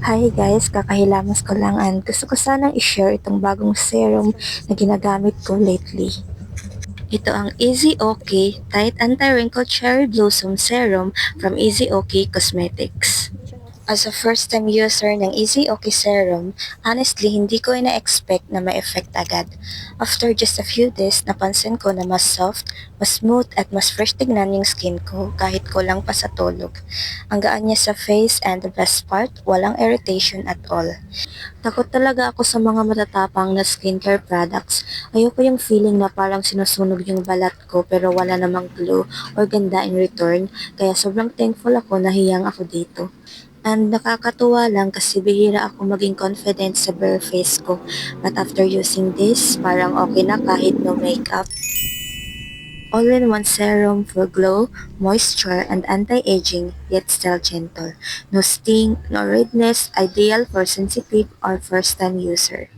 Hi guys, kakahilamos ko lang and gusto ko sanang i-share itong bagong serum na ginagamit ko lately. Ito ang Easy OK Tight Anti-Wrinkle Cherry Blossom Serum from Easy OK Cosmetics. As a first-time user ng Easy OK Serum, honestly hindi ko ina-expect na may effect agad. After just a few days, napansin ko na mas soft, mas smooth at mas fresh tignan yung skin ko kahit kulang pa sa tulog. Ang gaan niya sa face and the best part, walang irritation at all. Takot talaga ako sa mga matatapang na skincare products. Ayoko yung feeling na parang sinusunog yung balat ko pero wala namang glow or ganda in return. Kaya sobrang thankful ako na hiyang ako dito. And nakakatuwa lang kasi bihira ako maging confident sa bare face ko. But after using this, parang okay na kahit no makeup. All-in-one serum for glow, moisture, and anti-aging, yet still gentle. No sting, no redness, ideal for sensitive or first-time user.